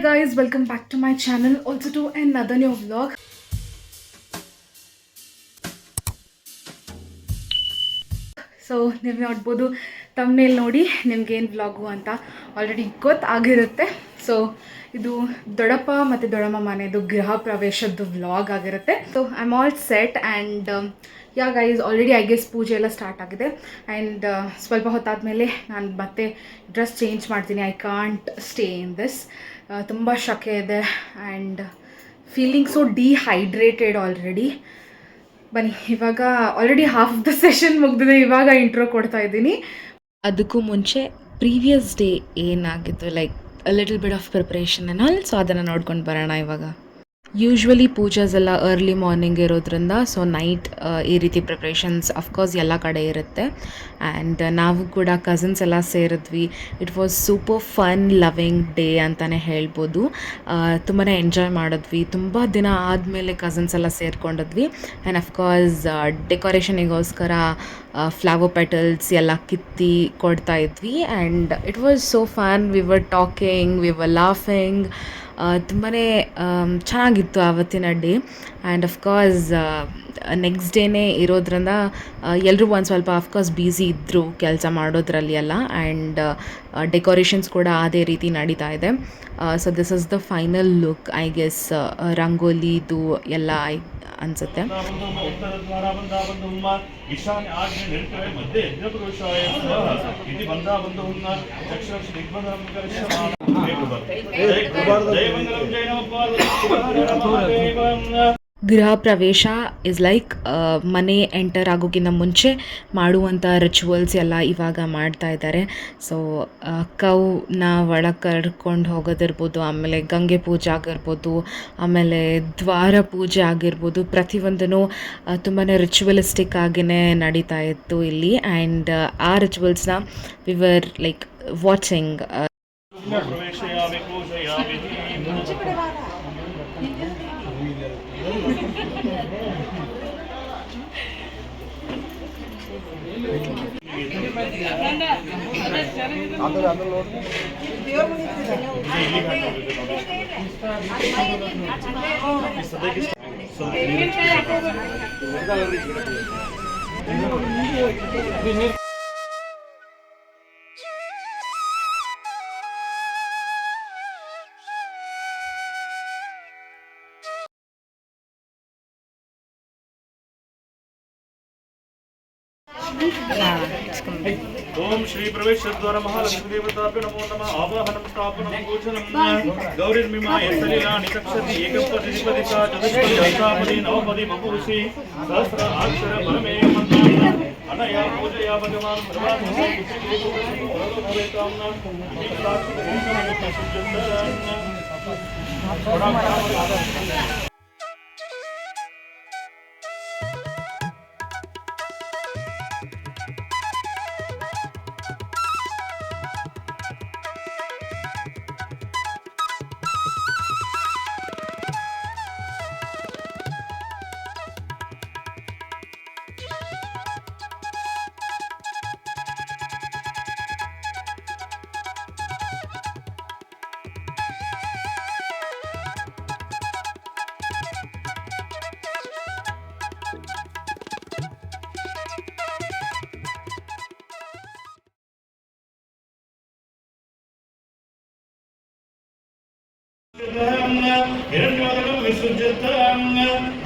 Guys, welcome back to my channel, also to another new vlog. So ನೀವು ನೋಡ್ಬೋದು ತಮ್ಮನೇಲಿ ನೋಡಿ ನಿಮ್ಗೇನು ವ್ಲಾಗು ಅಂತ ಆಲ್ರೆಡಿ ಗೊತ್ತಾಗಿರುತ್ತೆ. ಸೊ ಇದು ದೊಡ್ಡಪ್ಪ ಮತ್ತು ದೊಡ್ಡಮ್ಮ ಮನೆಯದು ಗೃಹ ಪ್ರವೇಶದ್ದು ವ್ಲಾಗ್ ಆಗಿರುತ್ತೆ. So I am all set and yeah guys, already I guess ಪೂಜೆ ಎಲ್ಲ ಸ್ಟಾರ್ಟ್ ಆಗಿದೆ. ಆ್ಯಂಡ್ ಸ್ವಲ್ಪ ಹೊತ್ತಾದಮೇಲೆ ನಾನು ಮತ್ತೆ ಡ್ರೆಸ್ ಚೇಂಜ್ ಮಾಡ್ತೀನಿ. I can't stay in this. ತುಂಬ ಶಕೆ ಇದೆ and feeling so dehydrated already. ಬನ್ನಿ, ಇವಾಗ ಆಲ್ರೆಡಿ ಹಾಫ್ ದ ಸೆಷನ್ ಮುಗಿದಿದೆ, ಇವಾಗ ಇಂಟ್ರೋ ಕೊಡ್ತಾ ಇದ್ದೀನಿ. ಅದಕ್ಕೂ ಮುಂಚೆ ಪ್ರೀವಿಯಸ್ ಡೇ ಏನಾಗಿತ್ತು, like little bit of preparation and all, so ಅದನ್ನು ನೋಡ್ಕೊಂಡು ಬರೋಣ ಇವಾಗ. ಯೂಶ್ವಲಿ ಪೂಜಾಸ್ ಎಲ್ಲ ಅರ್ಲಿ ಮಾರ್ನಿಂಗ್ ಇರೋದ್ರಿಂದ ಸೊ ನೈಟ್ ಈ ರೀತಿ ಪ್ರಿಪ್ರೇಷನ್ಸ್ ಅಫ್ಕೋರ್ಸ್ ಎಲ್ಲ ಕಡೆ ಇರುತ್ತೆ. ಆ್ಯಂಡ್ ನಾವು ಕೂಡ ಕಸಿನ್ಸ್ ಎಲ್ಲ ಸೇರಿದ್ವಿ. It was super fun loving day ಅಂತಲೇ ಹೇಳ್ಬೋದು. ತುಂಬಾ ಎಂಜಾಯ್ ಮಾಡಿದ್ವಿ. ತುಂಬ ದಿನ ಆದಮೇಲೆ ಕಸಿನ್ಸ್ ಎಲ್ಲ ಸೇರ್ಕೊಂಡಿದ್ವಿ. ಆ್ಯಂಡ್ ಅಫ್ಕೋರ್ಸ್ ಡೆಕೋರೇಷನಿಗೋಸ್ಕರ ಫ್ಲವರ್ ಪೆಟಲ್ಸ್ ಎಲ್ಲ ಕಿತ್ತಿ ಕೊಡ್ತಾ ಇದ್ವಿ. And it was so fun. We were talking, we were laughing. ತುಂಬಾ ಚೆನ್ನಾಗಿತ್ತು ಆವತ್ತಿನ ಡೇ. ಆ್ಯಂಡ್ ಅಫ್ಕೋರ್ಸ್ ನೆಕ್ಸ್ಟ್ ಡೇನೇ ಇರೋದ್ರಿಂದ ಎಲ್ಲರೂ ಒಂದು ಸ್ವಲ್ಪ ಅಫ್ಕೋರ್ಸ್ ಬ್ಯುಸಿ ಇದ್ದರು ಕೆಲಸ ಮಾಡೋದ್ರಲ್ಲಿ ಎಲ್ಲ. ಆ್ಯಂಡ್ ಡೆಕೋರೇಷನ್ಸ್ ಕೂಡ ಅದೇ ರೀತಿ ನಡೀತಾ ಇದೆ. So this is the final look I guess. ರಂಗೋಲಿದು ಎಲ್ಲ ಅನಿಸುತ್ತೆ. ಗೃಹ ಪ್ರವೇಶ ಇಸ್ ಲೈಕ್ ಮನೆ ಎಂಟರ್ ಆಗೋಕ್ಕಿಂತ ಮುಂಚೆ ಮಾಡುವಂಥ ರಿಚುವಲ್ಸ್ ಎಲ್ಲ ಇವಾಗ ಮಾಡ್ತಾ ಇದ್ದಾರೆ. ಸೊ ಕೌನ ಒಳಗೆ ಕರ್ಕೊಂಡು ಹೋಗೋದಿರ್ಬೋದು, ಆಮೇಲೆ ಗಂಗೆ ಪೂಜೆ ಆಗಿರ್ಬೋದು, ಆಮೇಲೆ ದ್ವಾರ ಪೂಜೆ ಆಗಿರ್ಬೋದು, ಪ್ರತಿಯೊಂದೂ ತುಂಬಾ ರಿಚುವಲಿಸ್ಟಿಕ್ ಆಗಿಯೇ ನಡೀತಾ ಇತ್ತು ಇಲ್ಲಿ. ಆ್ಯಂಡ್ ಆ ರಿಚುವಲ್ಸ್ನ ವಿ ವರ್ ಲೈಕ್ ವಾಚಿಂಗ್. ओम श्री प्रवेशद्वार महालक्ष्मी देवताभ्यो नमो नमः. आवाहनं स्थापनं पूजनं गौरीर्मिमाय सलिला निचक्षति एकपदिपदि च चतुष्पदि अष्टापदि नवपदि बभूषि सहस्र अक्षर परमे मन्त्रम् अनया पूजया भगवान् भगवान्. हिरण्यवदनं विसृज्यतां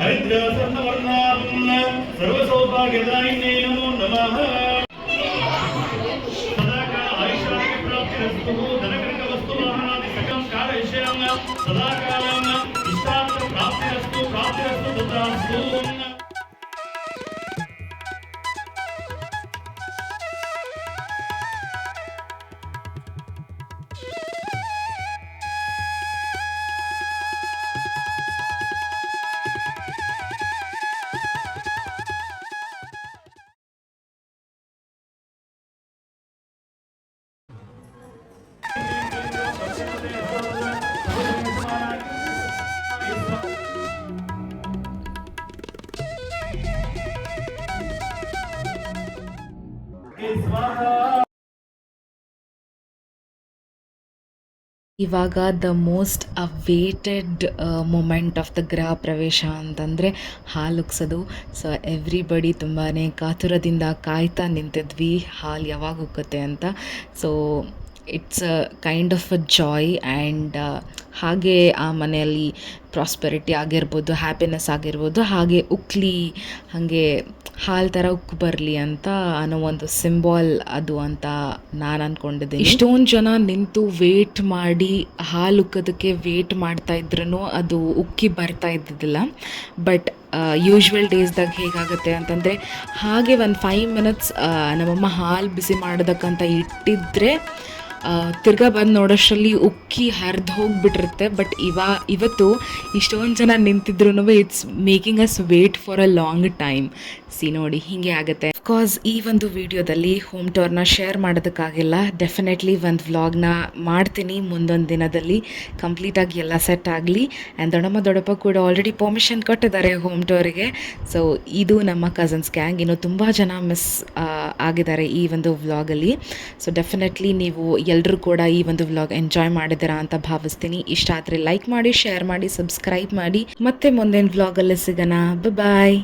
हरिद्रासर्णवर्णां सर्वसौभाग्यदायिने नमो नमः. सदाकाल आयुष्यारोग्यप्राप्तिरस्तु धनकनकवस्तुवाहनादि सकलं कारयिष्यामि. सदाकालं इष्टार्थप्राप्तिरस्तु तथास्तु. ಇವಾಗ the most awaited moment of the griha pravesh ಅಂತಂದರೆ ಹಾಲು ಉಗ್ಸೋದು. ಸೊ ಎವ್ರಿಬಡಿ ತುಂಬಾ ಕಾತುರದಿಂದ ಕಾಯ್ತಾ ನಿಂತಿದ್ವಿ ಹಾಲು ಯಾವಾಗ ಉಕ್ಕುತ್ತೆ ಅಂತ. So it's a kind of a joy and ಹಾಗೆ ಆ ಮನೆಯಲ್ಲಿ ಪ್ರಾಸ್ಪೆರಿಟಿ ಆಗಿರ್ಬೋದು, ಹ್ಯಾಪಿನೆಸ್ ಆಗಿರ್ಬೋದು, ಹಾಗೆ ಉಕ್ಲಿ ಹಾಗೆ ಹಾಲು ಥರ ಉಕ್ಕು ಬರಲಿ ಅಂತ ಅನ್ನೋ ಒಂದು ಸಿಂಬಾಲ್ ಅದು ಅಂತ ನಾನು ಅಂದ್ಕೊಂಡಿದ್ದೀನಿ. ಇಷ್ಟೊಂದು ಜನ ನಿಂತು ವೇಟ್ ಮಾಡಿ ಹಾಲು ಉಕ್ಕೋದಕ್ಕೆ ವೇಟ್ ಮಾಡ್ತಾ ಇದ್ರೂ ಅದು ಉಕ್ಕಿ ಬರ್ತಾ ಇದ್ದಿದ್ದಿಲ್ಲ. ಬಟ್ ಯೂಶ್ವಲ್ ಡೇಸ್ದಾಗ ಹೇಗಾಗುತ್ತೆ ಅಂತಂದರೆ ಹಾಗೆ ಒಂದು 5 ಮಿನಿಟ್ಸ್ ನಮ್ಮಮ್ಮ ಹಾಲು ಬಿಸಿ ಮಾಡೋದಕ್ಕಂತ ಇಟ್ಟಿದ್ದರೆ ತಿರ್ಗಾ ಬಂದು ನೋಡೋಷ್ಟರಲ್ಲಿ ಉಕ್ಕಿ ಹರಿದು ಹೋಗಿಬಿಟ್ಟಿರುತ್ತೆ. ಬಟ್ ಇವತ್ತು ಇಷ್ಟೊಂದು ಜನ ನಿಂತಿದ್ರು it's making us wait for a long time. ನೋಡಿ ಹೀಗೆ ಆಗುತ್ತೆ. ಅಫ್ಕೋರ್ಸ್ ಈ ಒಂದು ವಿಡಿಯೋದಲ್ಲಿ ಹೋಮ್ ಟೂರ್ನ ಶೇರ್ ಮಾಡೋದಕ್ಕಾಗಿಲ್ಲ. ಡೆಫಿನೆಟ್ಲಿ ಒಂದು ವ್ಲಾಗ್ನ ಮಾಡ್ತೀನಿ ಮುಂದೊಂದು ದಿನದಲ್ಲಿ, ಕಂಪ್ಲೀಟಾಗಿ ಎಲ್ಲ ಸೆಟ್ ಆಗಲಿ. ಆ್ಯಂಡ್ ದೊಡ್ಡಪ್ಪ ಕೂಡ ಆಲ್ರೆಡಿ ಪರ್ಮಿಷನ್ ಕೊಟ್ಟಿದ್ದಾರೆ ಹೋಮ್ ಟೂರಿಗೆ. ಸೊ ಇದು ನಮ್ಮ ಕಝನ್ಸ್ ಗ್ಯಾಂಗ್. ಇನ್ನು ತುಂಬ ಜನ ಮಿಸ್ ಆಗಿದ್ದಾರೆ ಈ ಒಂದು ವ್ಲಾಗಲ್ಲಿ. ಸೊ ಡೆಫಿನೆಟ್ಲಿ ನೀವು ಎಲ್ಲರೂ ಕೂಡ ಈ ಒಂದು ವ್ಲಾಗ್ ಎಂಜಾಯ್ ಮಾಡಿದ್ದೀರಾ ಅಂತ ಭಾವಿಸ್ತೀನಿ. ಇಷ್ಟ ಆದರೆ ಲೈಕ್ ಮಾಡಿ, ಶೇರ್ ಮಾಡಿ, ಸಬ್ಸ್ಕ್ರೈಬ್ ಮಾಡಿ. ಮತ್ತೆ ಮುಂದಿನ ವ್ಲಾಗಲ್ಲಿ ಸಿಗೋಣ. ಬಾಯ್.